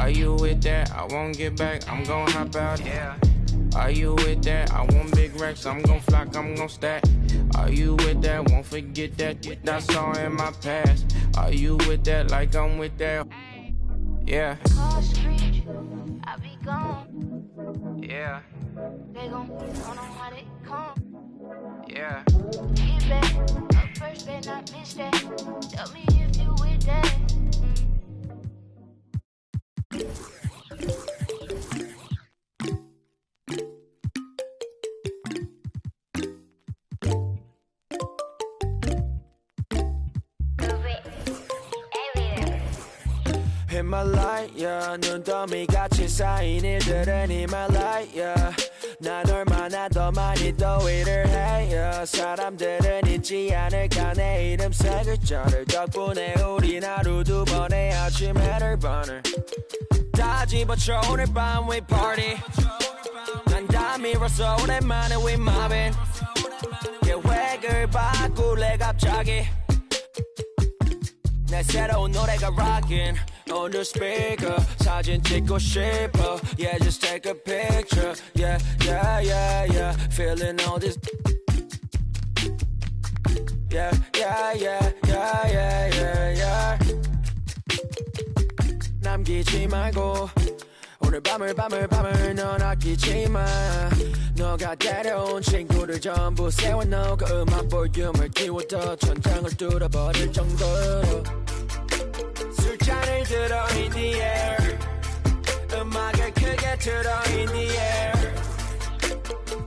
Are you with that? I won't get back, I'm gon' hop out. Yeah. Are you with that? I want big racks, I'm gon' flock, I'm gon' stack. Are you with that? Won't forget that I saw in my past. Are you with that? Like I'm with that. Yeah. I be gone. Yeah. They gon' don't know how they come. Yeah. Get back up first, better not miss that. Tell me if you with that. In my light, yeah. 눈더미 같이 쌓인 일들은 in my light, yeah. 난 얼마나 더 많이 더 일을 해, yeah. 사람들은 잊지 않을까 내 이름 세 글자를. 덕분에 우린 하루 두 번의 아침 해를 번을 다 집어쳐 오늘 밤 we party. 난 다 밀었어 오랜만에 we mobbing. 계획을 바꿀래 갑자기. 내 새로운 노래가 rockin' on the speaker. 사진 찍고 싶어. Yeah, just take a picture. Yeah, yeah, yeah, yeah. Feeling all this. Yeah, yeah, yeah, yeah, yeah, yeah, yeah. 남기지 말고 오늘 밤을 넌 아끼지 마. 너가 데려온 친구들 전부 세워놓고 그 음악 볼륨을 키워둬 천장을 뚫어버릴 정도로 술잔을 들어 in the air. 음악을 크게 틀어 in the air.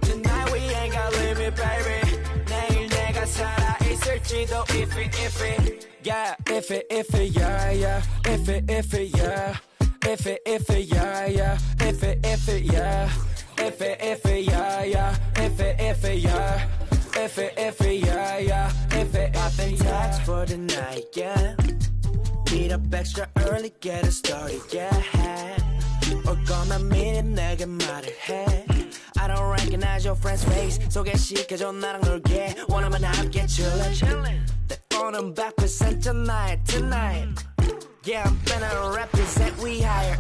Tonight we ain't got limit baby. 내일 내가 살아있을지도 if it yeah if it yeah yeah if it yeah if it yeah yeah if it yeah if it yeah yeah if it yeah if it yeah yeah if it poppin' tags for the night yeah. Meet up extra early get it started yeah. 올 거면 미리 내게 말을 해. I don't recognize your friend's face 소개시켜줘 나랑 놀게 원하면 함께 chillin'. 내 오는 100% tonight. Yeah, I'm finna represent we hire.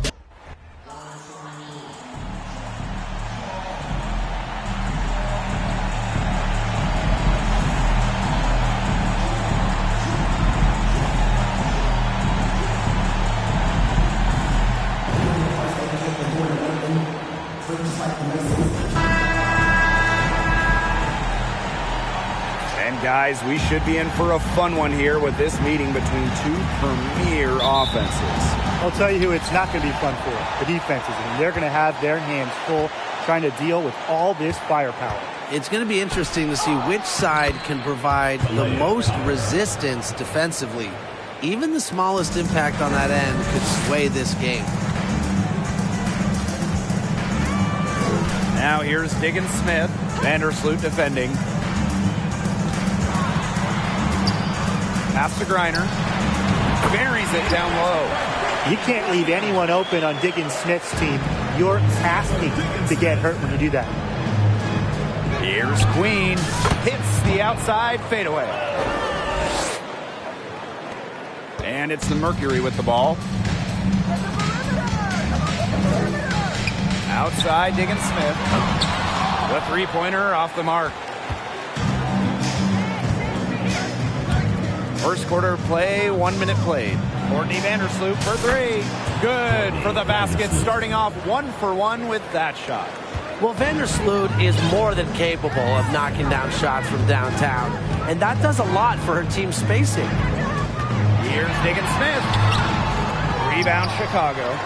And guys, we should be in for a fun one here with this meeting between two premier offenses. I'll tell you who it's not going to be fun for, the defenses. I mean, they're going to have their hands full trying to deal with all this firepower. It's going to be interesting to see which side can provide the most resistance defensively. Even the smallest impact on that end could sway this game. Now here's Diggins Smith, Vandersloot defending. Pass to Griner. Buries it down low. You can't leave anyone open on Diggins Smith's team. You're asking to get hurt when you do that. Here's Queen. Hits the outside fadeaway. And it's the Mercury with the ball. Outside Diggins Smith. The three-pointer off the mark. First quarter play, 1 minute played. Courtney Vandersloot for three. Good for the basket, starting off 1 for 1 with that shot. Well, Vandersloot is more than capable of knocking down shots from downtown, and that does a lot for her team's spacing. Here's Diggins Smith. Rebound Chicago.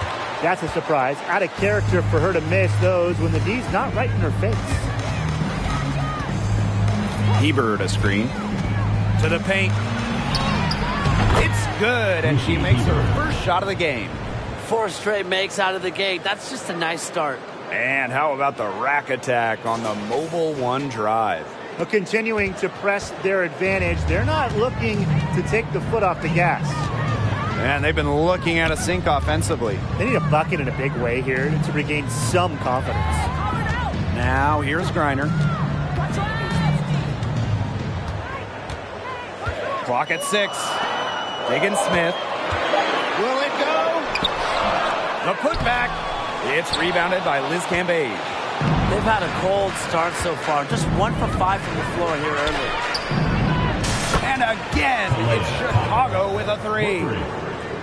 That's a surprise. Out of character for her to miss those when the D's not right in her face. Hebert a screen. To the paint. It's good, and she makes her first shot of the game. 4 straight makes out of the gate. That's just a nice start. And how about the rack attack on the mobile one drive? But continuing to press their advantage, they're not looking to take the foot off the gas. And they've been looking at a sink offensively. They need a bucket in a big way here to regain some confidence. Now here's Griner. Clock at 6. Diggins Smith. Will it go? The putback. It's rebounded by Liz Cambage. They've had a cold start so far. Just 1 for 5 from the floor here early. And again, it's Chicago with a 3.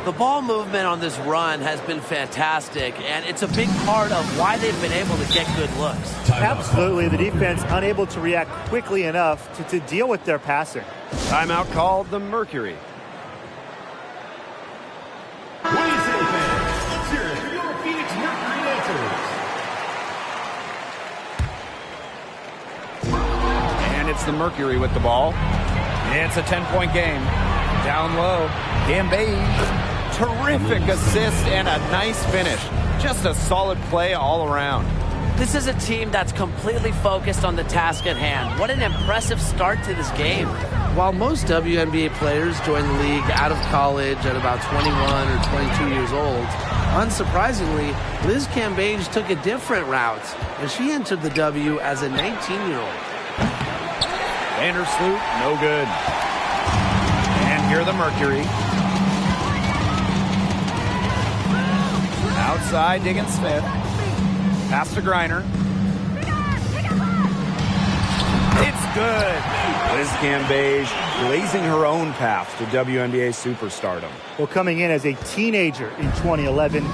The ball movement on this run has been fantastic, and it's a big part of why they've been able to get good looks. Absolutely. The defense unable to react quickly enough to deal with their passing. Timeout called the Mercury. What do you say, fans? Let's hear it for your Phoenix Mercury answers. And it's the Mercury with the ball. It's a 10-point game. Down low, Cambage. Terrific assist and a nice finish. Just a solid play all around. This is a team that's completely focused on the task at hand. What an impressive start to this game. While most WNBA players join the league out of college at about 21 or 22 years old, unsurprisingly, Liz Cambage took a different route, and she entered the W as a 19-year-old. Vandersloot, no good. And here the Mercury. Outside, Diggins-Smith. Pass to Griner. It's good. Liz Cambage blazing her own path to WNBA superstardom. Well, coming in as a teenager in 2011,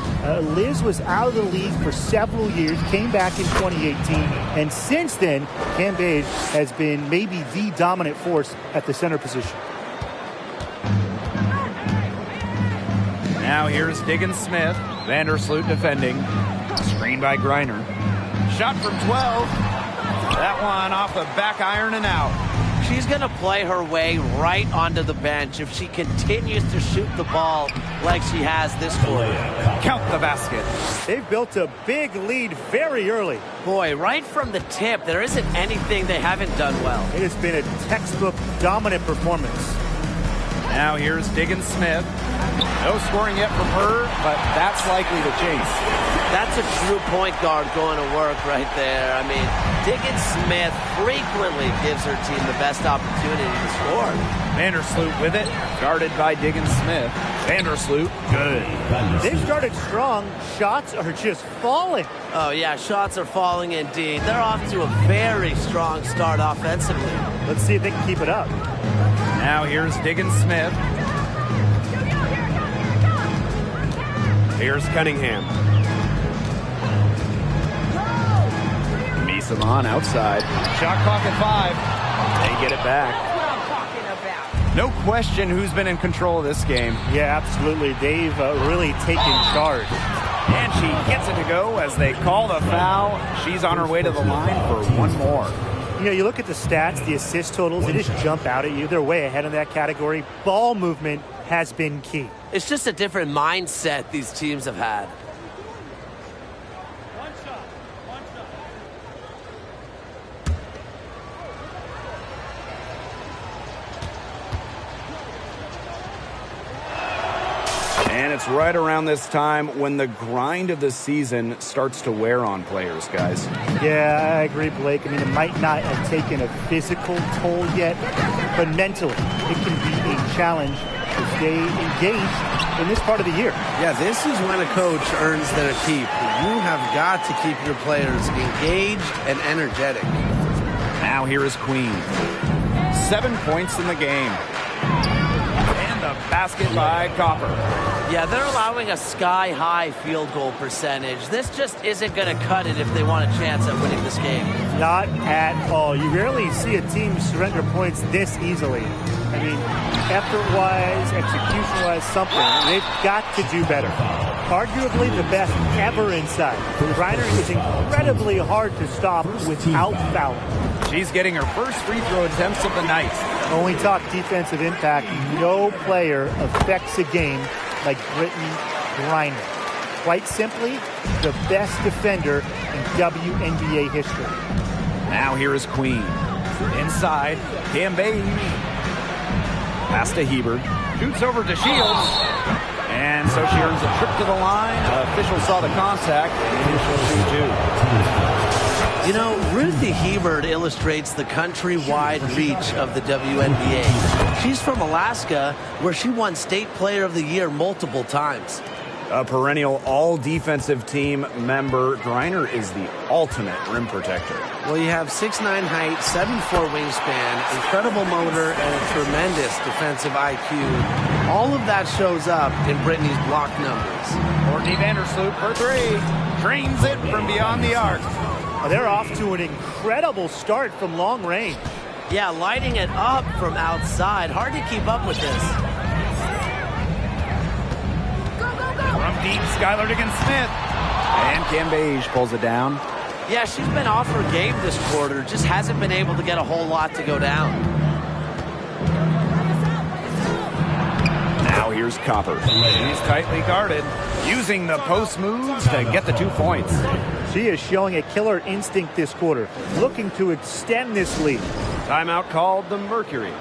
Liz was out of the league for several years, came back in 2018, and since then, Cambage has been maybe the dominant force at the center position. Now here's Diggins-Smith. Vandersloot defending. Screen by Griner. Shot from 12. That one off the back iron and out. She's going to play her way right onto the bench if she continues to shoot the ball like she has this quarter. Count the basket. They've built a big lead very early. Boy, right from the tip, there isn't anything they haven't done well. It has been a textbook dominant performance. Now here's Diggins-Smith. No scoring yet from her, but that's likely to chase. That's a true point guard going to work right there. I mean, Diggins-Smith frequently gives her team the best opportunity to score. Vandersloot with it, guarded by Diggins-Smith. Vandersloot, good. They've started strong. Shots are just falling. Oh, yeah, shots are falling indeed. They're off to a very strong start offensively. Let's see if they can keep it up. Now here's Diggins-Smith. Here's Cunningham. Misaman outside. Shot clock at 5. They get it back. No question who's been in control of this game. Yeah, absolutely. They've really taken charge. And she gets it to go as they call the foul. She's on her way to the line for one more. You know, you look at the stats, the assist totals, they just jump out at you. They're way ahead of that category. Ball movement has been key. It's just a different mindset these teams have had. And it's right around this time when the grind of the season starts to wear on players, guys. Yeah, I agree, Blake. I mean, it might not have taken a physical toll yet, but mentally, it can be a challenge to stay engaged in this part of the year. Yeah, this is when a coach earns their keep. You have got to keep your players engaged and energetic. Now here is Queen. 7 points in the game. And the basket by Copper. Yeah, they're allowing a sky-high field goal percentage. This just isn't going to cut it if they want a chance at winning this game. Not at all. You rarely see a team surrender points this easily. I mean, effort-wise, execution-wise, something. They've got to do better. Arguably the best ever inside. Griner is incredibly hard to stop without fouling. She's getting her first free throw attempts of the night. When we talk defensive impact, no player affects a game like Brittany Griner. Quite simply, the best defender in WNBA history. Now here is Queen. Inside, Cambage. Pass to Hebert. Shoots over to Shields. And so she earns a trip to the line. Official saw the contact. And she'll shoot 2. You know, Ruthie Hebert illustrates the countrywide reach of the WNBA. She's from Alaska, where she won State Player of the Year multiple times. A perennial all-defensive team member, Griner is the ultimate rim protector. Well, you have 6'9" height, 7'4" wingspan, incredible motor, and a tremendous defensive IQ. All of that shows up in Brittany's block numbers. Courtney Vandersloot for three. Drains it from beyond the arc. They're off to an incredible start from long range. Yeah, lighting it up from outside. Hard to keep up with this. From deep, Skylar Diggins-Smith. And Cambage pulls it down. Yeah, she's been off her game this quarter. Just hasn't been able to get a whole lot to go down. Now here's Copper. He's tightly guarded, using the post moves to get the 2 points. She is showing a killer instinct this quarter, looking to extend this lead. Timeout called the Mercury.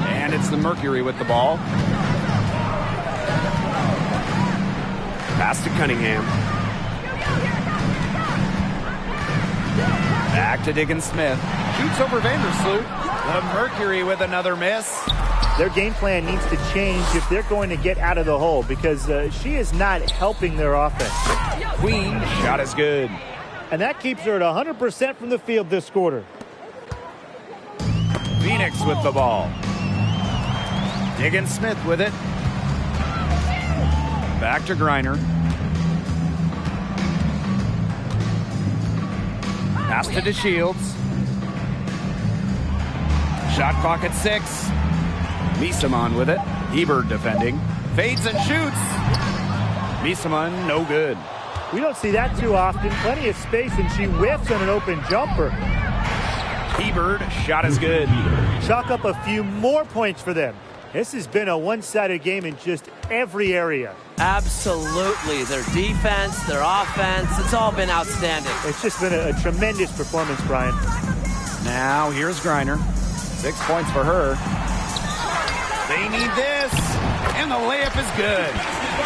And it's the Mercury with the ball. Pass to Cunningham. Back to Diggins-Smith. Shoots over Vandersloot. The Mercury with another miss. Their game plan needs to change if they're going to get out of the hole, because she is not helping their offense. Queen shot is good. And that keeps her at 100% from the field this quarter. Phoenix with the ball. Diggins-Smith with it. Back to Griner. Pass to DeShields. Shot clock at 6. Misaman with it. Hebert defending. Fades and shoots. Misaman, no good. We don't see that too often. Plenty of space, and she whiffs on an open jumper. Hebert, shot is good. Chalk up a few more points for them. This has been a one-sided game in just every area. Absolutely. Their defense, their offense, it's all been outstanding. It's just been a tremendous performance, Brian. Now here's Griner. 6 points for her. They need this, and the layup is good.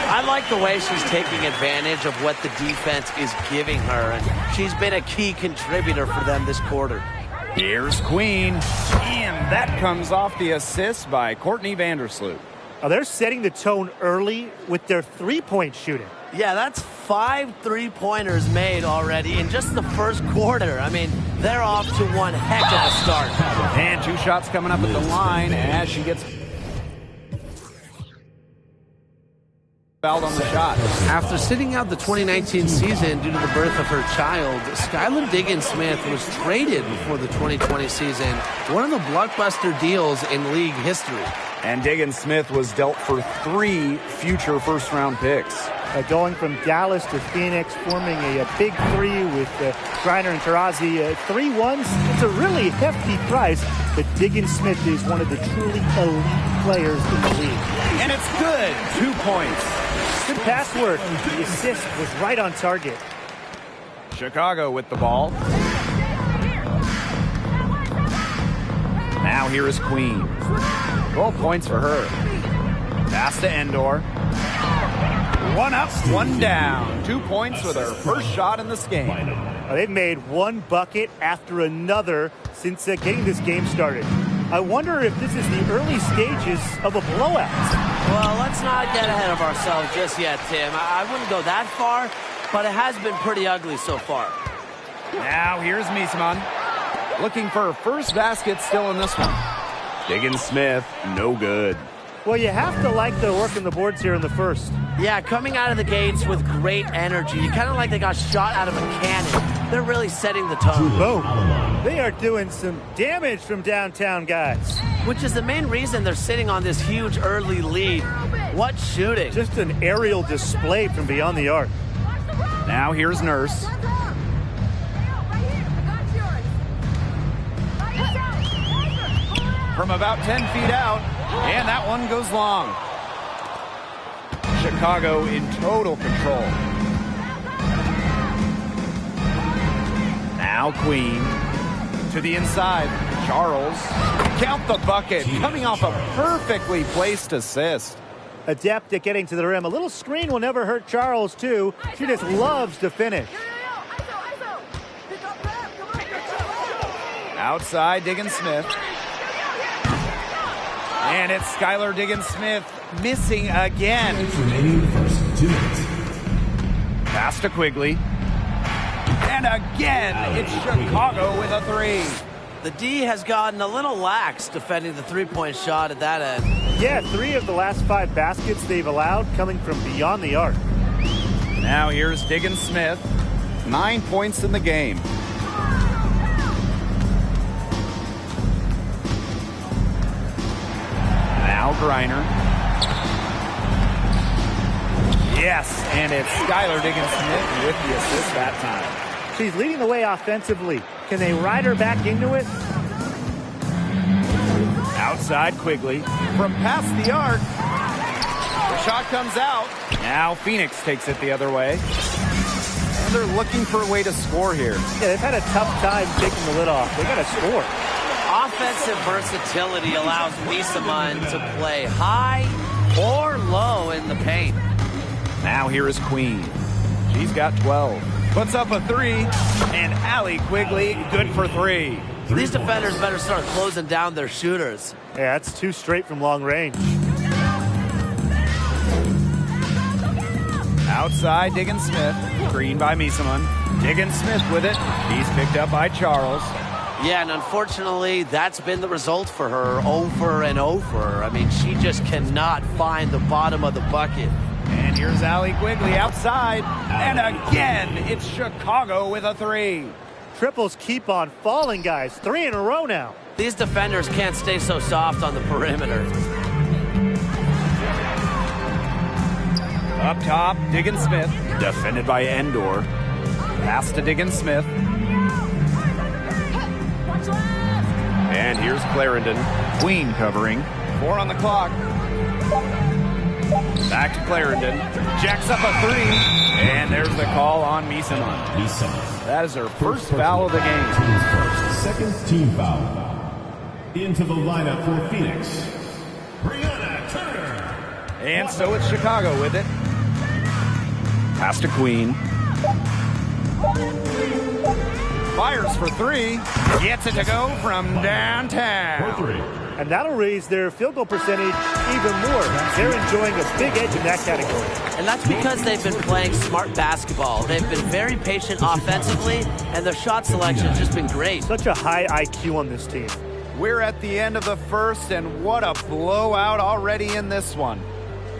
I like the way she's taking advantage of what the defense is giving her, and she's been a key contributor for them this quarter. Here's Queen, and that comes off the assist by Courtney Vandersloot. They're setting the tone early with their three-point shooting. Yeah, that's 5 3-pointers made already in just the first quarter. I mean, they're off to one heck of a start. And 2 shots coming up at the line as she gets fouled on the shot. After sitting out the 2019 season due to the birth of her child, Skylar Diggins-Smith was traded before the 2020 season. One of the blockbuster deals in league history. And Diggins-Smith was dealt for 3 future first-round picks. Going from Dallas to Phoenix, forming a big 3 with Griner and Taurasi. 3-1s, it's a really hefty price, but Diggins-Smith is one of the truly elite players in the league. And it's good. 2 points. Good pass work. The assist was right on target. Chicago with the ball. Now here is Queen. 12 points for her. Pass to Endor. 1 up, 1 down. 2 points with her first shot in this game. They've made one bucket after another since getting this game started. I wonder if this is the early stages of a blowout. Well, let's not get ahead of ourselves just yet, Tim. I wouldn't go that far, but it has been pretty ugly so far. Now here's Misaman. Looking for her first basket still in this one. Diggins-Smith, no good. Well, you have to like the work on the boards here in the first. Yeah, coming out of the gates with great energy. Kind of like they got shot out of a cannon. They're really setting the tone. Boom. They are doing some damage from downtown, guys. Which is the main reason they're sitting on this huge early lead. What shooting. Just an aerial display from beyond the arc. Now here's Nurse. From about 10 feet out, and that one goes long. Chicago in total control. Now Queen to the inside. Charles, count the bucket, coming off a perfectly placed assist. Adept at getting to the rim. A little screen will never hurt Charles, too. She just loves to finish. Outside, Diggins-Smith. And it's Skylar Diggins-Smith missing again. Remaining first 2 minutes. Pass to Quigley. And again, it's Chicago with a three. The D has gotten a little lax defending the three-point shot at that end. Yeah, 3 of the last 5 baskets they've allowed coming from beyond the arc. Now here's Diggins-Smith. 9 points in the game. Now Griner. Yes, and it's Skylar Diggins-Smith with the assist that time. She's leading the way offensively. Can they ride her back into it? Outside Quigley from past the arc. The shot comes out. Now Phoenix takes it the other way. And they're looking for a way to score here. Yeah, they've had a tough time taking the lid off. They got to score. Offensive versatility allows Misaman to play high or low in the paint. Now here is Queen. She's got 12. Puts up a three, and Allie Quigley good for 3. These defenders better start closing down their shooters. Yeah, that's 2 straight from long range. Outside, Diggins-Smith. Screen by Misaman. Diggins-Smith with it. He's picked up by Charles. Yeah, and unfortunately, that's been the result for her over and over. I mean, she just cannot find the bottom of the bucket. And here's Allie Quigley outside. And again, it's Chicago with a 3. Triples keep on falling, guys. 3 in a row now. These defenders can't stay so soft on the perimeter. Up top, Diggins-Smith. Defended by Endor. Pass to Diggins-Smith. And here's Clarendon. Queen covering. 4 on the clock. Back to Clarendon. Jacks up a 3. And there's the call on Misaman. That is her first foul of the game. Team's first. Second team foul. Into the lineup for Phoenix, Brianna Turner. And so it's Chicago with it. Pass to Queen. Fires for 3. Gets it to go from downtown. For 3. And that'll raise their field goal percentage even more. They're enjoying a big edge in that category. And that's because they've been playing smart basketball. They've been very patient offensively, and their shot selection has just been great. Such a high IQ on this team. We're at the end of the first, and what a blowout already in this one.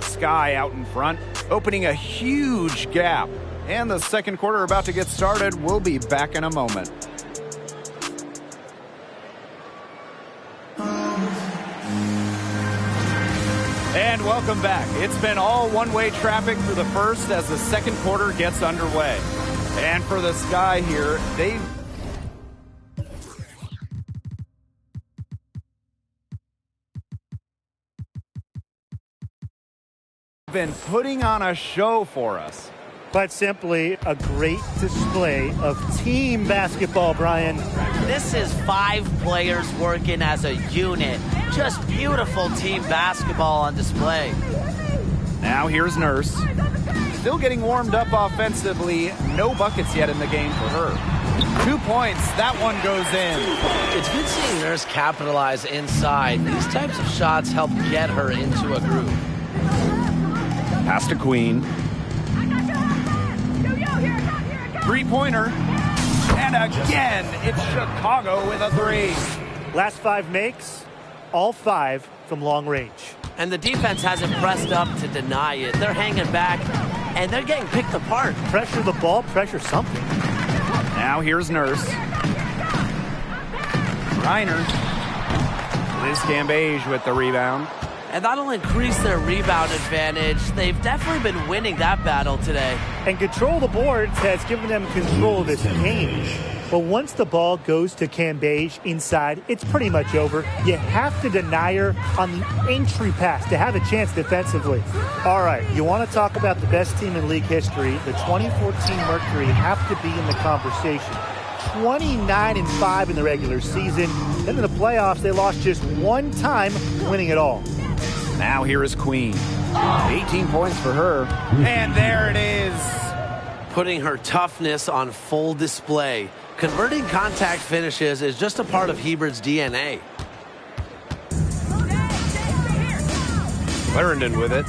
Sky out in front, opening a huge gap. And the second quarter about to get started. We'll be back in a moment. And welcome back. It's been all one-way traffic through the first as the second quarter gets underway. And for the Sky here, they've been putting on a show for us. But simply a great display of team basketball, Brian. This is 5 players working as a unit. Just beautiful team basketball on display. Now here's Nurse. Still getting warmed up offensively. No buckets yet in the game for her. 2 points. That one goes in. It's good seeing Nurse capitalize inside. These types of shots help get her into a groove. Pass to Queen. 3-pointer. And again, it's Chicago with a 3. Last 5 makes, all 5 from long range. And the defense hasn't pressed up to deny it. They're hanging back, and they're getting picked apart. Pressure the ball, pressure something. Now here's Nurse. Reiner. Liz Cambage with the rebound. And that'll increase their rebound advantage. They've definitely been winning that battle today. And control of the boards has given them control of this game. But once the ball goes to Cambage inside, it's pretty much over. You have to deny her on the entry pass to have a chance defensively. All right, you want to talk about the best team in league history. The 2014 Mercury have to be in the conversation. 29-5 in the regular season. Then in the playoffs, they lost just 1 time, winning it all. Now here is Queen. 18 points for her. And there it is. Putting her toughness on full display. Converting contact finishes is just a part of Hebert's DNA. Clarendon with it.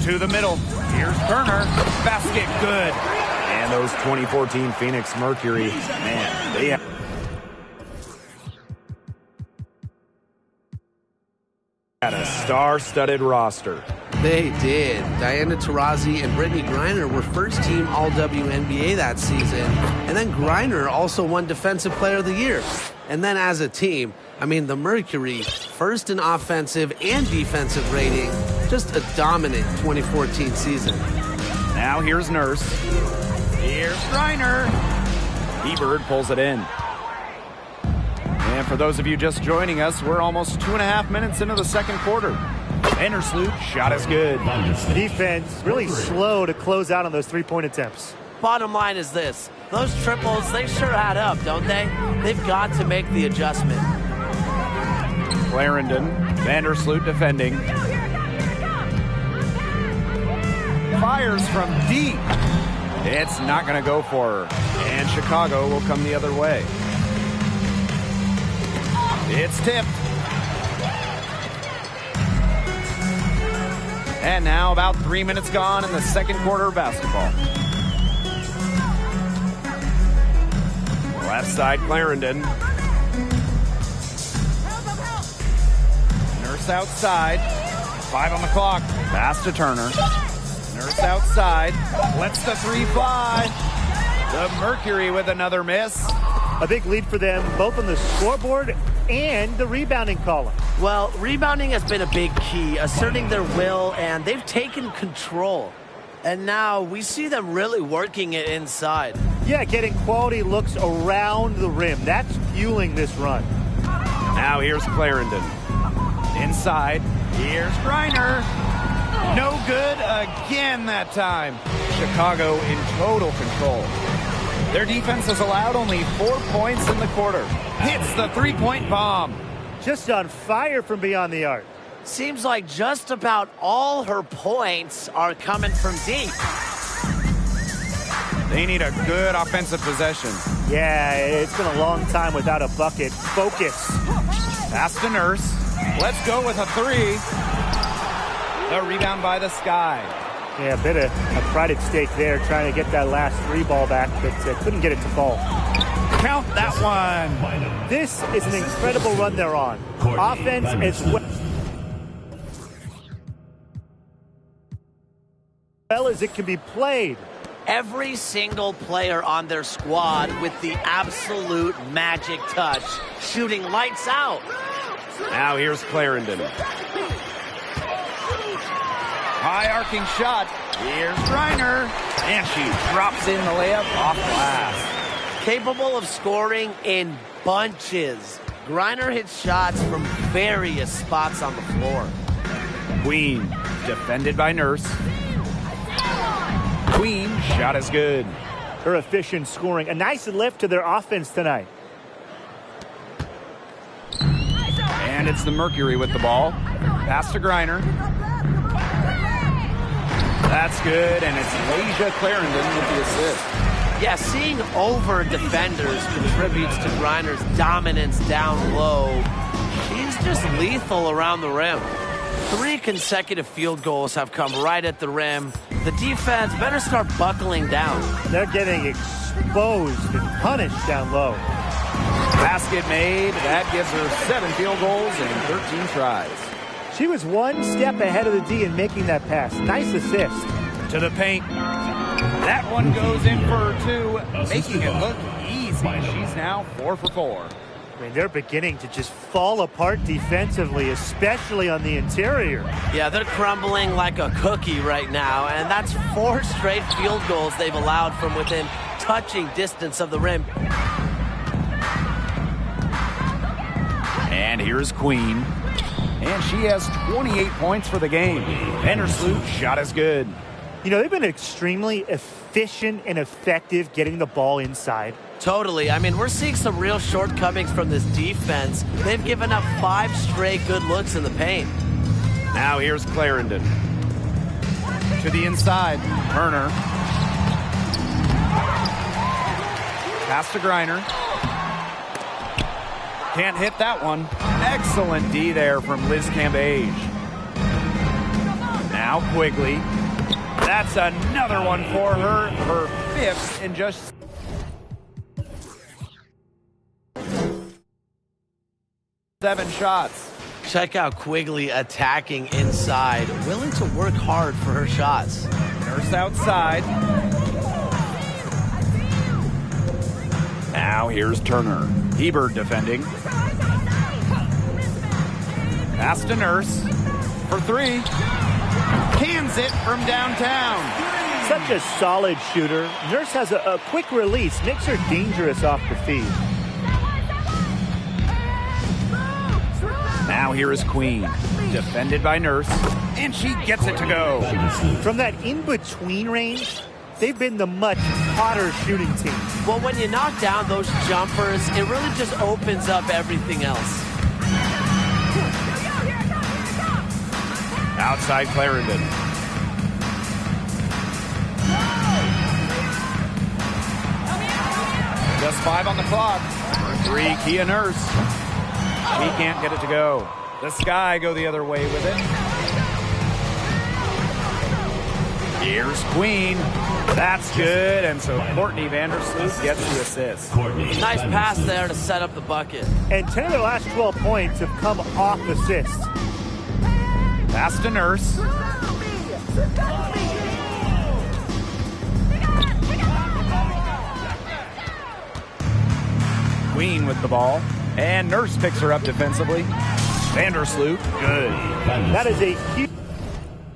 To the middle. Here's Turner. Basket good. And those 2014 Phoenix Mercury, man, they have a star-studded roster. They did. Diana Taurasi and Brittany Griner were first-team All-WNBA that season. And then Griner also won Defensive Player of the Year. And then as a team, I mean, the Mercury, first in offensive and defensive rating, just a dominant 2014 season. Now here's Nurse. Here's Griner. Hebert pulls it in. And for those of you just joining us, we're almost 2.5 minutes into the second quarter. Vandersloot, shot is good. Defense really slow to close out on those three-point attempts. Bottom line is this. Those triples, they sure add up, don't they? They've got to make the adjustment. Clarendon, Vandersloot defending. Fires from deep. It's not going to go for her. And Chicago will come the other way. It's tipped. And now about 3 minutes gone in the second quarter of basketball. Left side, Clarendon. Nurse outside. 5 on the clock. Pass to Turner. Nurse outside. Lets the three fly. The Mercury with another miss. A big lead for them, both on the scoreboard and the rebounding column. Well, rebounding has been a big key, asserting their will, and they've taken control. And now we see them really working it inside. Yeah, getting quality looks around the rim. That's fueling this run. Now here's Clarendon. Inside. Here's Griner. No good again that time. Chicago in total control. Their defense has allowed only 4 points in the quarter. Hits the three-point bomb. Just on fire from beyond the arc. Seems like just about all her points are coming from deep. They need a good offensive possession. Yeah, it's been a long time without a bucket. Focus. Pass to Nurse. Let's go with a three. The rebound by the Sky. Yeah, a bit of a pride at stake there, trying to get that last three ball back, but couldn't get it to fall. Count that one. This is an incredible run they're on. Offense as well as it can be played. Every single player on their squad with the absolute magic touch, shooting lights out. Now here's Clarendon. High arcing shot. Here's Griner. And she drops in the layup off glass. Capable of scoring in bunches. Griner hits shots from various spots on the floor. Queen, defended by Nurse. Queen, shot is good. Her efficient scoring. A nice lift to their offense tonight. And it's the Mercury with the ball. Pass to Griner. That's good, and it's Lasia Clarendon with the assist. Yeah, seeing over defenders contributes to Griner's dominance down low. She's just lethal around the rim. 3 consecutive field goals have come right at the rim. The defense better start buckling down. They're getting exposed and punished down low. Basket made. That gives her 7 field goals and 13 tries. She was one step ahead of the D in making that pass. Nice assist. To the paint. That one goes in for 2, making it look easy. She's now 4 for 4. I mean, they're beginning to just fall apart defensively, especially on the interior. Yeah, they're crumbling like a cookie right now, and that's 4 straight field goals they've allowed from within touching distance of the rim. And here's Queen. And she has 28 points for the game. Vandersloot, shot is good. You know, they've been extremely efficient and effective getting the ball inside. Totally. I mean, we're seeing some real shortcomings from this defense. They've given up 5 straight good looks in the paint. Now here's Clarendon. To the inside. Turner. Pass to Griner. Can't hit that one. Excellent D there from Liz Cambage. Now Quigley. That's another one for her. Her fifth in just 7 shots. Check out Quigley attacking inside, willing to work hard for her shots. Nurse outside. Now here's Turner. Heber defending. Pass to Nurse for 3. Cans it from downtown. Such a solid shooter. Nurse has a quick release, makes her dangerous off the feed. Now here is Queen. Defended by Nurse. And she gets it to go. From that in-between range, they've been the much hotter shooting team. Well, when you knock down those jumpers, it really just opens up everything else. Outside Clarendon. Just 5 on the clock. For 3, Kia Nurse. She can't get it to go. The Sky go the other way with it. Here's Queen. That's good. And so Courtney Vandersloot gets the assist. Nice pass there to set up the bucket. And 10 of their last 12 points have come off assists. Pass to Nurse. Queen with the ball. And Nurse picks her up defensively. Vandersloot, good. That is a huge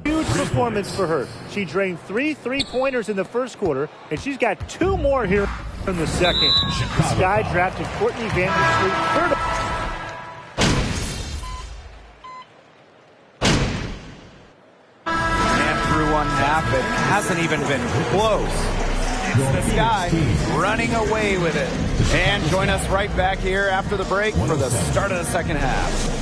performance for her. She drained 3 3-pointers in the first quarter, and she's got 2 more here in the second. The Sky drafted Courtney Vandersloot third. And through one half, it hasn't even been close. It's the Sky running away with it. And join us right back here after the break for the start of the second half.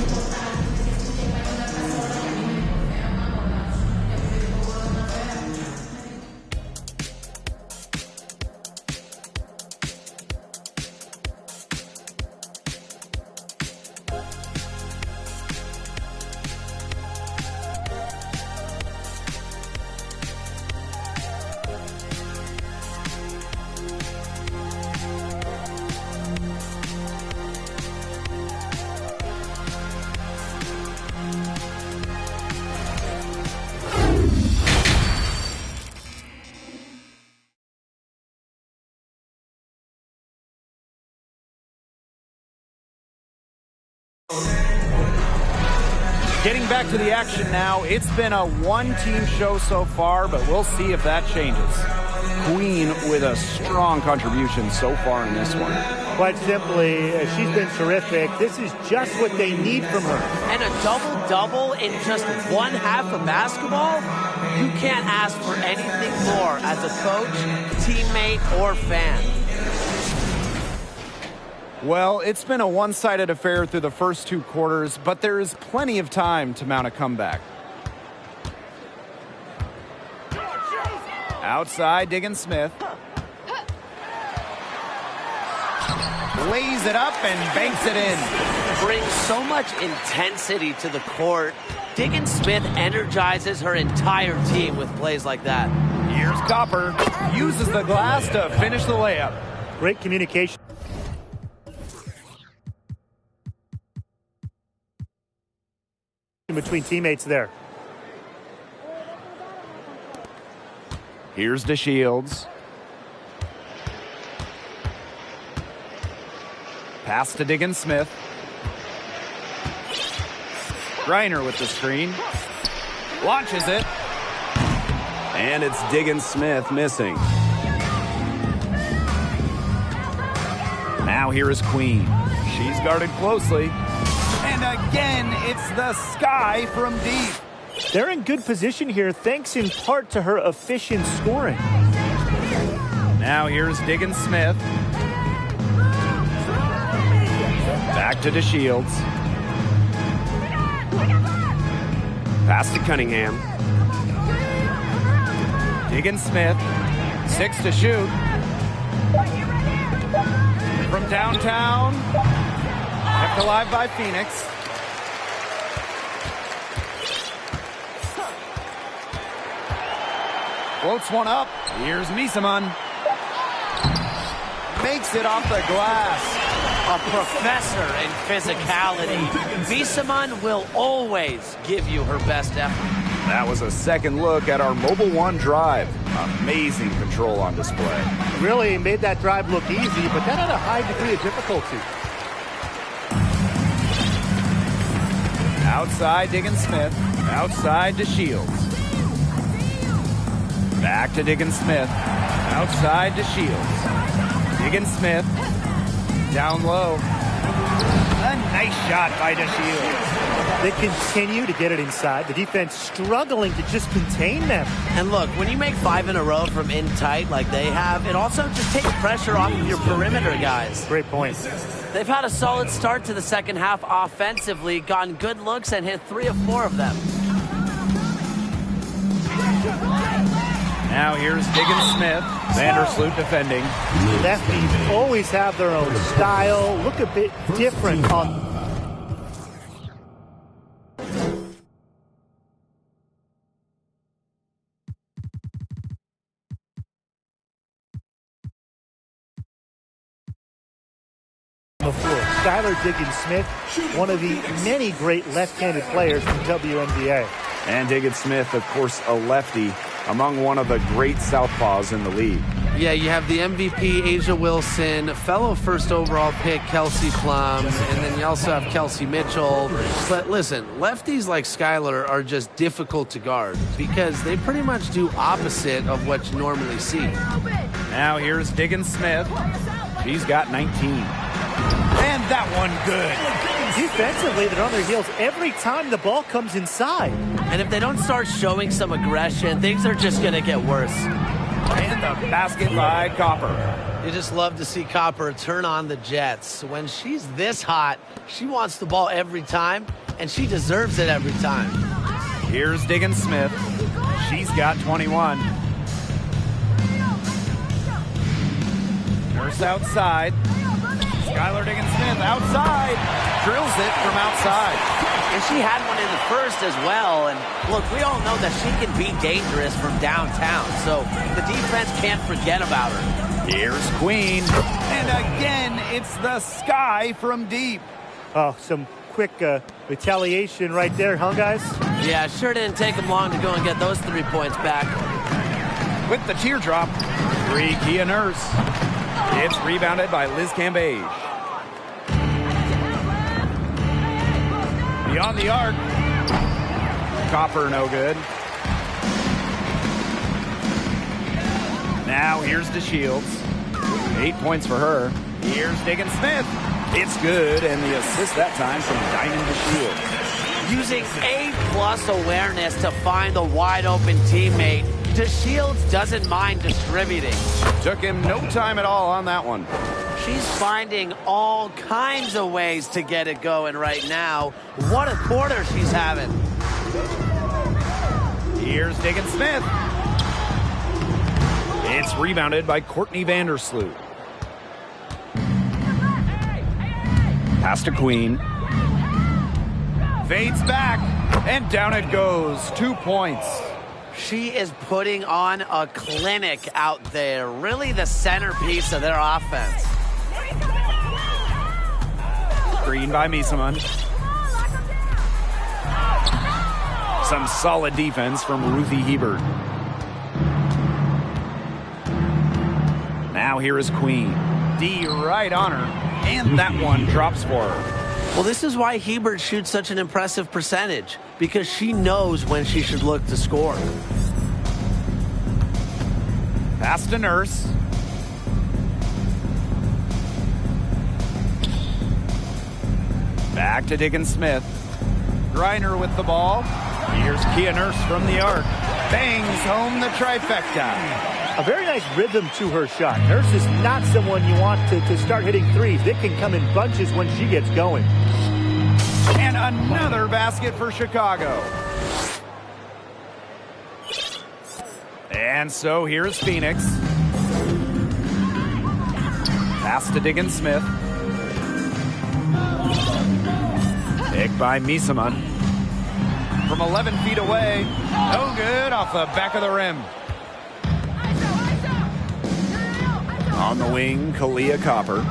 Getting back to the action now. It's been a one-team show so far, but we'll see if that changes. Queen with a strong contribution so far in this one. Quite simply, she's been terrific. This is just what they need from her. And a double-double in just one half of basketball? You can't ask for anything more as a coach, teammate, or fan. Well, it's been a one-sided affair through the first 2 quarters, but there is plenty of time to mount a comeback. Outside, Diggins Smith. Lays it up and banks it in. Brings so much intensity to the court. Diggins Smith energizes her entire team with plays like that. Here's Copper. Uses the glass to finish the layup. Great communication between teammates there. Here's DeShields. Pass to Diggins Smith. Griner with the screen. Launches it. And it's Diggins Smith missing. Now here is Queen. She's guarded closely. And again, it's the Sky from deep. They're in good position here, thanks in part to her efficient scoring. Now here's Diggins Smith. Back to DeShields. Pass to Cunningham. Diggins Smith. 6 to shoot. From downtown. Kept alive by Phoenix. Floats one up. Here's Misaman. Makes it off the glass. A professor in physicality. Misaman will always give you her best effort. That was a second look at our Mobile One drive. Amazing control on display. Really made that drive look easy, but that had a high degree of difficulty. Outside Diggins Smith. Outside to Shields. Back to Diggins Smith. Outside to Shields. Diggins Smith. Down low. A nice shot by DeShields. They continue to get it inside. The defense struggling to just contain them. And look, when you make 5 in a row from in tight like they have, it also just takes pressure off of your perimeter guys. Great point. They've had a solid start to the second half offensively, gotten good looks and hit 3 of 4 of them. Now here's Diggins Smith. Vandersloot defending. Lefties always have their own style. Look a bit different on the floor. Skylar Diggins Smith, one of the many great left-handed players in WNBA. And Diggins Smith, of course, a lefty, among one of the great southpaws in the league. Yeah, you have the MVP, Asia Wilson, fellow first overall pick, Kelsey Plum, and then you also have Kelsey Mitchell. But listen, lefties like Skylar are just difficult to guard because they pretty much do opposite of what you normally see. Now here's Diggins Smith. She's got 19. And that one good. Defensively, they're on their heels every time the ball comes inside. And if they don't start showing some aggression, things are just going to get worse. And the basket by Copper. You just love to see Copper turn on the Jets. When she's this hot, she wants the ball every time, and she deserves it every time. Here's Diggins Smith. She's got 21. Nurse outside. Skylar Diggins Smith outside. Drills it from outside. And she had one in the first as well. And look, we all know that she can be dangerous from downtown. So the defense can't forget about her. Here's Queen. And again, it's the sky from deep. Oh, some quick retaliation right there, huh, guys? Yeah, sure didn't take them long to go and get those 3 points back. With the teardrop, Kia Nurse. It's rebounded by Liz Cambage. Beyond the arc. Copper no good. Now here's DeShields. 8 points for her. Here's Diggins Smith. It's good, and the assist that time from Diamond DeShields. Using A+ awareness to find a wide open teammate, DeShields doesn't mind distributing. Took him no time at all on that one. She's finding all kinds of ways to get it going right now. What a quarter she's having. Here's Diggins Smith. It's rebounded by Courtney Vandersloot. Pass to Queen. Fades back, and down it goes. 2 points. She is putting on a clinic out there. Really the centerpiece of their offense. Screen by Misaman. Some solid defense from Ruthie Hebert. Now here is Queen. D right on her. And that one drops for her. Well, this is why Hebert shoots such an impressive percentage, because she knows when she should look to score. Pass to Nurse. Back to Diggins Smith. Griner with the ball. Here's Kia Nurse from the arc. Bangs home the trifecta. A very nice rhythm to her shot. Nurse is not someone you want to start hitting threes. They can come in bunches when she gets going. And another basket for Chicago. And so here's Phoenix. Pass to Diggins Smith. Pick by Misaman. From 11 feet away. No good off the back of the rim. On the wing, Kalia Copper.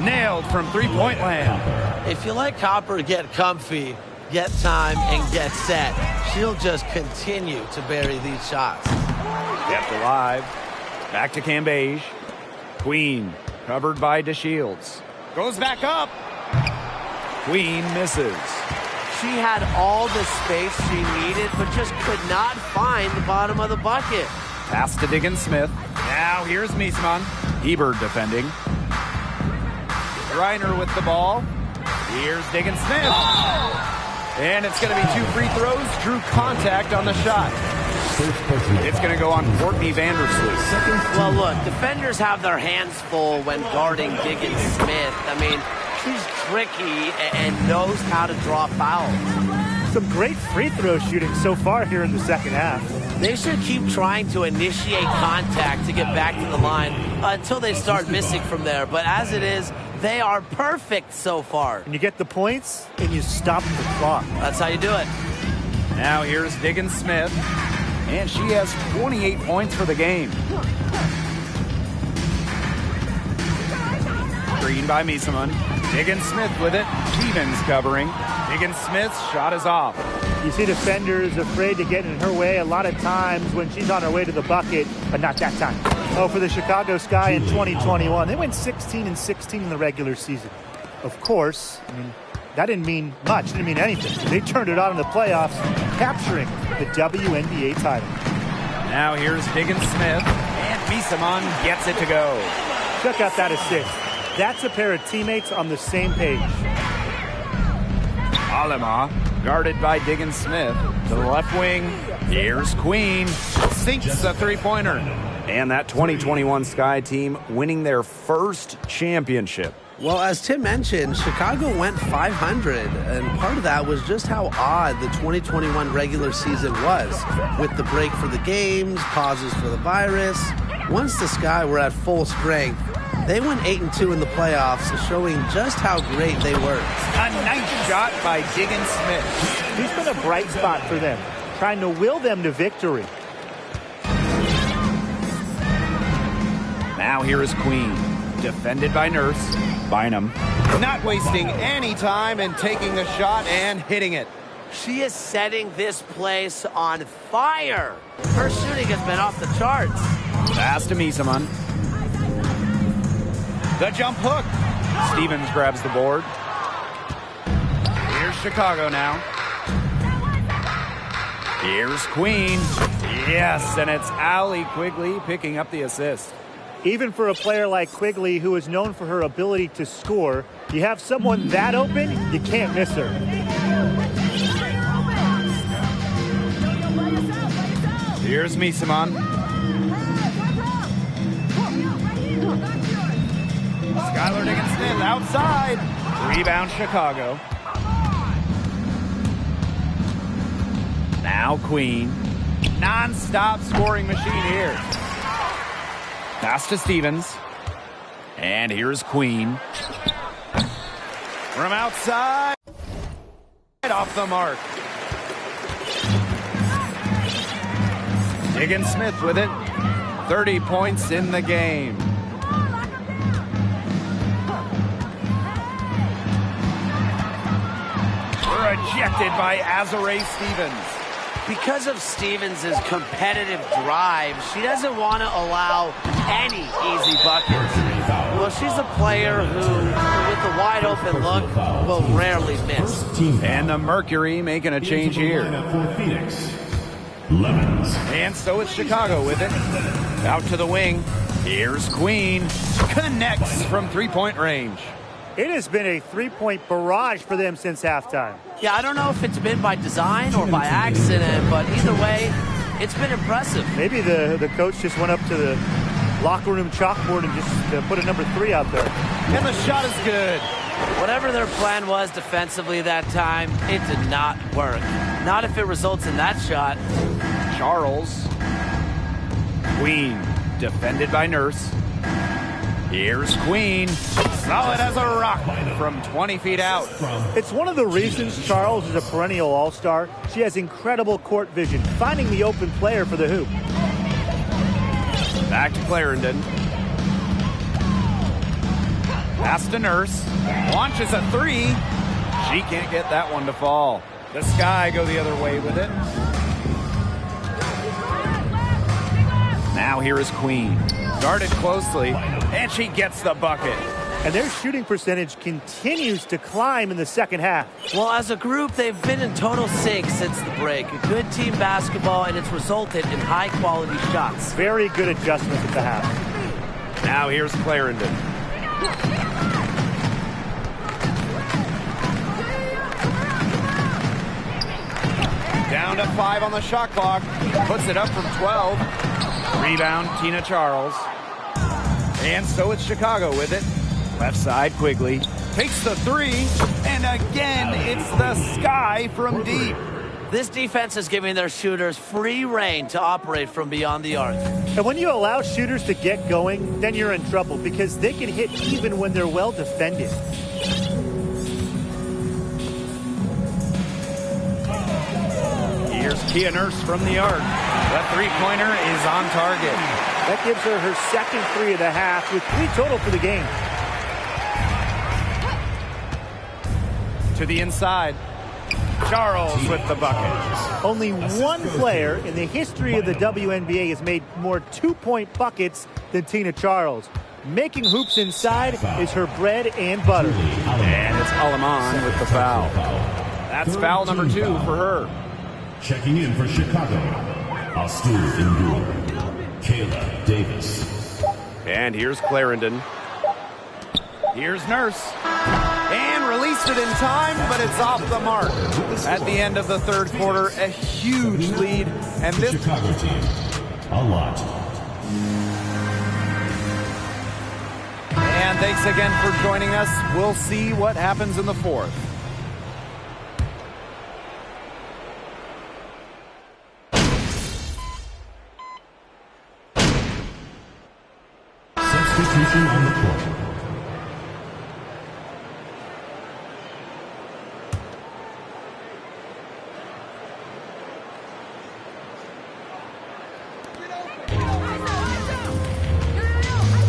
Nailed from three-point land. If you let Copper get comfy, get time, and get set, she'll just continue to bury these shots. Kept alive. Back to Cambage. Queen covered by DeShields. Goes back up. Queen misses. She had all the space she needed, but just could not find the bottom of the bucket. Pass to Diggins Smith. Now here's Miesman. Hebert defending. Reiner with the ball. Here's Diggins Smith. And it's going to be 2 free throws. Drew contact on the shot. It's going to go on Courtney Vandersloot. Well, look, defenders have their hands full when guarding Diggins Smith. I mean, she's tricky and knows how to draw fouls. Some great free throw shooting so far here in the second half. They should keep trying to initiate contact to get back to the line until they start missing from there. But as it is, they are perfect so far. And you get the points, and you stop the clock. That's how you do it. Now here's Diggins Smith. And she has 28 points for the game. Screen by Misaman. Diggins Smith with it. Stevens covering. Diggins Smith's shot is off. You see defenders afraid to get in her way a lot of times when she's on her way to the bucket, but not that time. Oh, for the Chicago Sky in 2021, they went 16-16 in the regular season. Of course, I mean, that didn't mean much. It didn't mean anything. They turned it on in the playoffs, capturing the WNBA title. Now here's Diggins Smith, and Misaman gets it to go. Check out that assist. That's a pair of teammates on the same page. Alema, guarded by Diggins Smith. To the left wing, here's Queen. Sinks the three-pointer. And that 2021 Sky team winning their first championship. Well, as Tim mentioned, Chicago went 500, and part of that was just how odd the 2021 regular season was, with the break for the games, pauses for the virus. Once the Sky were at full strength, they went 8-2 in the playoffs, showing just how great they were. A nice shot by Diggins Smith. He's been a bright spot for them, trying to will them to victory. Now here is Queen, defended by Nurse. Bynum not wasting any time and taking the shot and hitting it. She is setting this place on fire. Her shooting has been off the charts. Pass to Misaman. The jump hook. Stevens grabs the board. Here's Chicago now. Here's Queen. Yes, and it's Allie Quigley picking up the assist. Even for a player like Quigley, who is known for her ability to score, you have someone that open, you can't miss her. Here's Misaman. Skylar Diggins Smith outside. Rebound Chicago. Now Queen. Non-stop scoring machine here. Pass to Stevens. And here's Queen. From outside. Off the mark. Diggins Smith with it. 30 points in the game. Rejected by Azarae Stevens. Because of Stevens' competitive drive, she doesn't want to allow any easy buckets. Well, she's a player who, with a wide open look, will rarely miss. And the Mercury making a change here. And so it's Chicago with it. Out to the wing. Here's Queen. Connects from three-point range. It has been a three-point barrage for them since halftime. Yeah, I don't know if it's been by design or by accident, but either way, it's been impressive. Maybe the coach just went up to the locker room chalkboard and just put a number 3 out there. And the shot is good. Whatever their plan was defensively that time, it did not work. Not if it results in that shot. Charles Queen, defended by Nurse. Here's Queen, solid as a rock from 20 feet out. It's one of the reasons Charles is a perennial all-star. She has incredible court vision, finding the open player for the hoop. Back to Clarendon. Pass to Nurse. Launches a three. She can't get that one to fall. The Sky go the other way with it. Now here is Queen. Guarded closely, and she gets the bucket. And their shooting percentage continues to climb in the second half. Well, as a group, they've been in total sync since the break. A good team basketball, and it's resulted in high-quality shots. Very good adjustment at the half. Now here's Clarendon. Down to 5 on the shot clock. Puts it up from 12. Rebound, Tina Charles. And so it's Chicago with it. Left side, Quigley. Takes the three. And again, it's the Sky from deep. This defense is giving their shooters free reign to operate from beyond the arc. And when you allow shooters to get going, then you're in trouble because they can hit even when they're well defended. Here's Kia Nurse from the arc. That three-pointer is on target. That gives her her second three of the half with 3 total for the game. To the inside. Charles with the bucket. Only one player in the history of the WNBA has made more 2-point buckets than Tina Charles. Making hoops inside is her bread and butter. And it's Alaman with the foul. That's foul number 2 for her. Checking in for Chicago, Astur Indur, Kayla Davis. And here's Clarendon. Here's Nurse. And released it in time, but it's off the mark. At the end of the third quarter, a huge lead. And this Chicago team, a lot. And thanks again for joining us. We'll see what happens in the fourth. Substitution on the court.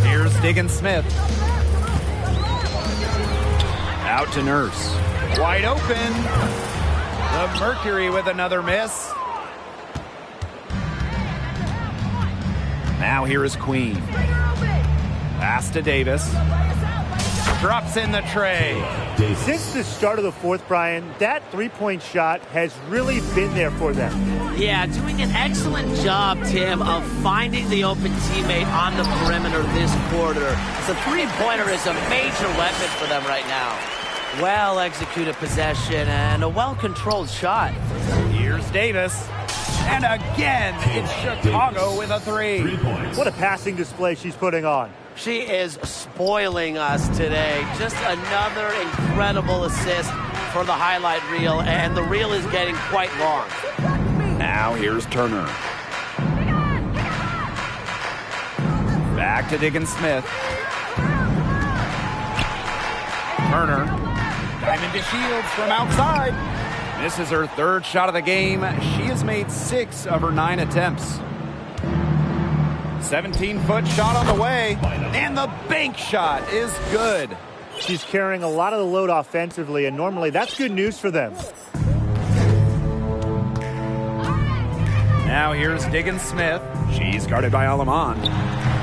Here's Diggin Smith. Out to Nurse. Wide open. The Mercury with another miss. Now here is Queen. Pass to Davis. Drops in the tray. Since the start of the fourth, Brian, that three-point shot has really been there for them. Yeah, doing an excellent job, Tim, of finding the open teammate on the perimeter this quarter. The three-pointer is a major weapon for them right now. Well-executed possession and a well-controlled shot. Here's Davis. And again, it's Chicago with a three. 3 points. What a passing display she's putting on. She is spoiling us today. Just another incredible assist for the highlight reel, and the reel is getting quite long. Now here's Turner. Back to Diggin Smith. Turner. Diamond to Shields from outside. This is her third shot of the game. She has made 6 of her 9 attempts. 17-foot shot on the way, and the bank shot is good. She's carrying a lot of the load offensively, and normally that's good news for them. Now here's Diggin Smith. She's guarded by Alaman.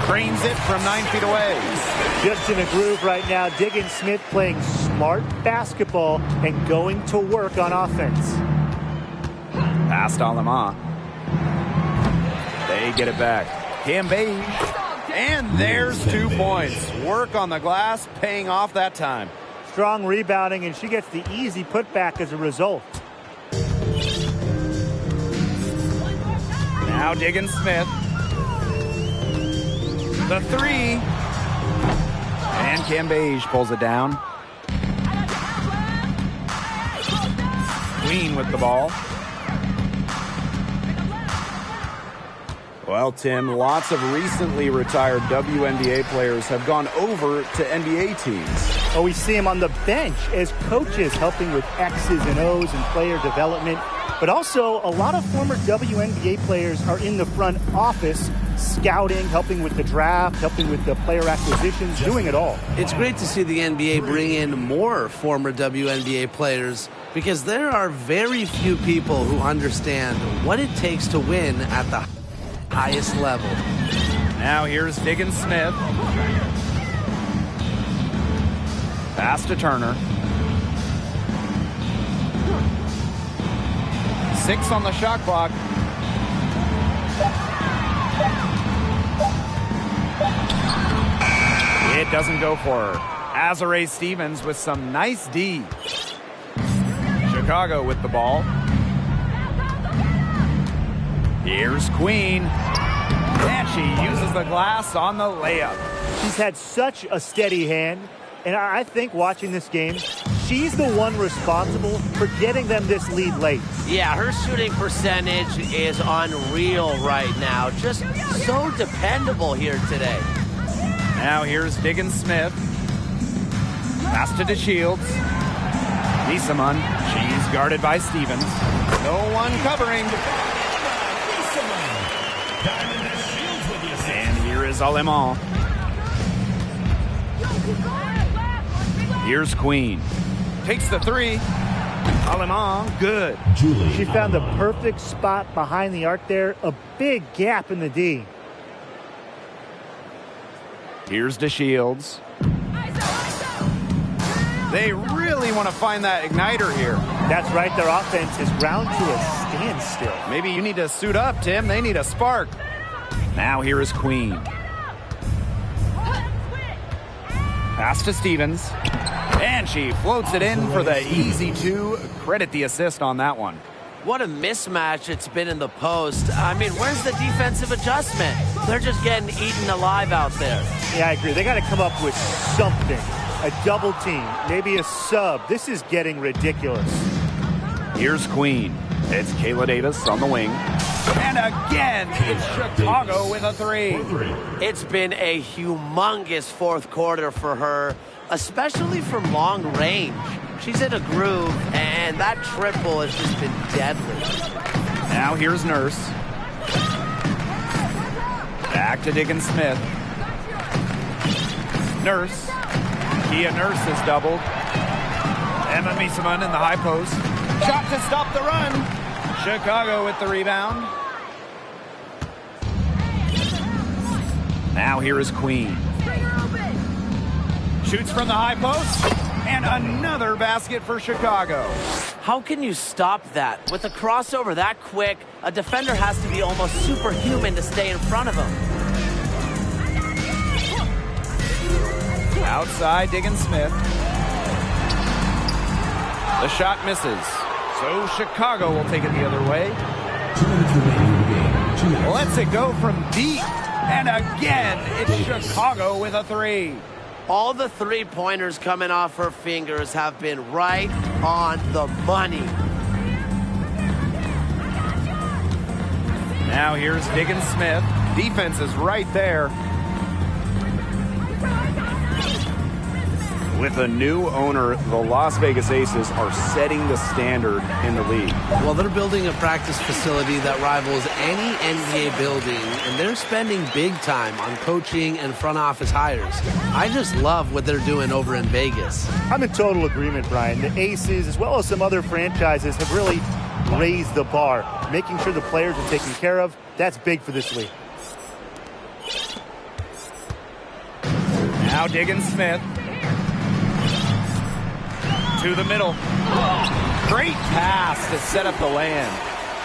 Cranes it from 9 feet away. Just in a groove right now, Diggin Smith playing smart basketball and going to work on offense. Past Alaman. They get it back. Cambage. And there's 2 points. Work on the glass, paying off that time. Strong rebounding, and she gets the easy putback as a result. Now Diggin Smith. The three. And Cambage pulls it down. Queen with the ball. Well, Tim, lots of recently retired WNBA players have gone over to NBA teams. Oh, we see them on the bench as coaches helping with X's and O's and player development. But also, a lot of former WNBA players are in the front office, scouting, helping with the draft, helping with the player acquisitions, doing it all. It's great to see the NBA bring in more former WNBA players because there are very few people who understand what it takes to win at the highest level. Now here's Diggins Smith. Pass to Turner. 6 on the shot clock. It doesn't go for her. Azare Stevens with some nice D. Chicago with the ball. Here's Queen. And she uses the glass on the layup. She's had such a steady hand. And I think watching this game, she's the one responsible for getting them this lead late. Yeah, her shooting percentage is unreal right now. Just so dependable here today. Now here's Diggins Smith. Pass to DeShields. Niesemann. She's guarded by Stevens. No one covering. And here is Alemán. Here's Queen. Takes the 3. Alemán, good. She found the perfect spot behind the arc there. A big gap in the D. Here's DeShields. They really want to find that igniter here. That's right. Their offense is ground to a standstill. Maybe you need to suit up, Tim. They need a spark. Now here is Queen. Pass to Stevens. And she floats it in for the easy 2. Credit the assist on that one. What a mismatch it's been in the post. I mean, where's the defensive adjustment? They're just getting eaten alive out there. Yeah, I agree. They got to come up with something. A double team, maybe a sub. This is getting ridiculous. Here's Queen. It's Kayla Davis on the wing. And again, it's Chicago with a 3. It's been a humongous fourth quarter for her, especially from long range. She's in a groove, and that triple has just been deadly. Now here's Nurse. Back to Diggins Smith. Nurse. Kia Nurse is doubled. Emma Niesemann in the high post. Shot to stop the run. Chicago with the rebound. Now here is Queen. Shoots from the high post. And another basket for Chicago. How can you stop that? With a crossover that quick, a defender has to be almost superhuman to stay in front of him. Outside, Diggins Smith. The shot misses. So Chicago will take it the other way. 2 minutes remaining in the game. Lets it go from deep. And again, it's Chicago with a 3. All the three-pointers coming off her fingers have been right on the money. Now here's Diggins Smith. Defense is right there. With a new owner, the Las Vegas Aces are setting the standard in the league. Well, they're building a practice facility that rivals any NBA building, and they're spending big time on coaching and front office hires. I just love what they're doing over in Vegas. I'm in total agreement, Brian. The Aces, as well as some other franchises, have really raised the bar. Making sure the players are taken care of, that's big for this league. Now Diggins Smith. To the middle. Great pass to set up the land.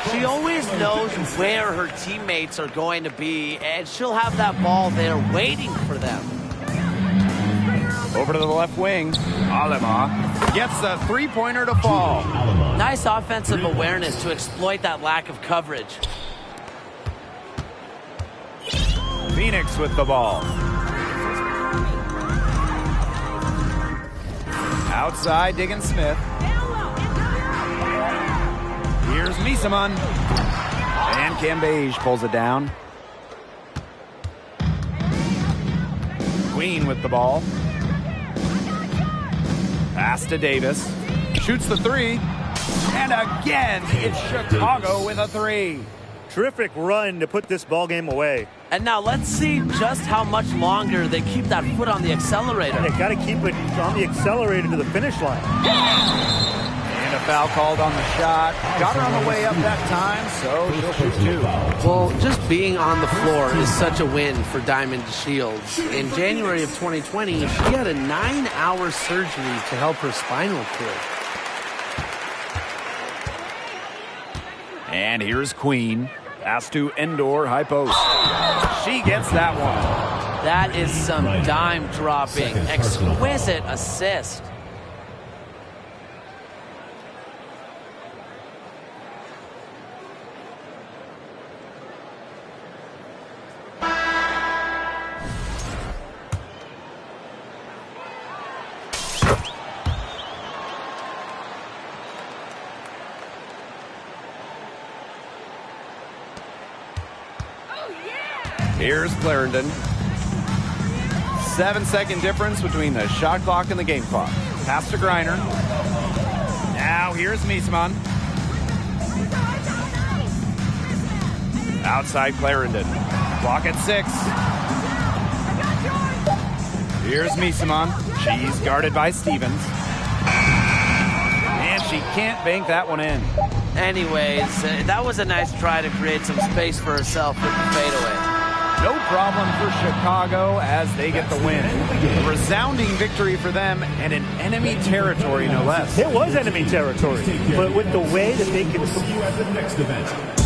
She always knows where her teammates are going to be, and she'll have that ball there waiting for them. Over to the left wing. Alemán gets a three-pointer to fall. Nice offensive awareness to exploit that lack of coverage. Phoenix with the ball. Outside, Diggins Smith. Here's Niesemann. And Cambage pulls it down. Queen with the ball. Pass to Davis. Shoots the three. And again, it's Chicago with a three. Terrific run to put this ball game away. And now let's see just how much longer they keep that foot on the accelerator. They got to keep it on the accelerator to the finish line. And a foul called on the shot. Got her on the way up that time, so she'll shoot two. Well, just being on the floor is such a win for Diamond Shields. In January of 2020, she had a 9-hour surgery to help her spinal cord. And here's Queen. Pass to Endor, high post. She gets that one. That is some dime dropping. Exquisite assist. Here's Clarendon. 7-second difference between the shot clock and the game clock. Pass to Griner. Now here's Miesman. Outside Clarendon. Clock at 6. Here's Miesman. She's guarded by Stevens. And she can't bank that one in. Anyways, that was a nice try to create some space for herself with the fadeaway. No problem for Chicago as they get the win. A resounding victory for them and in enemy territory, no less. It was enemy territory, but with the way that they could See you at the next event.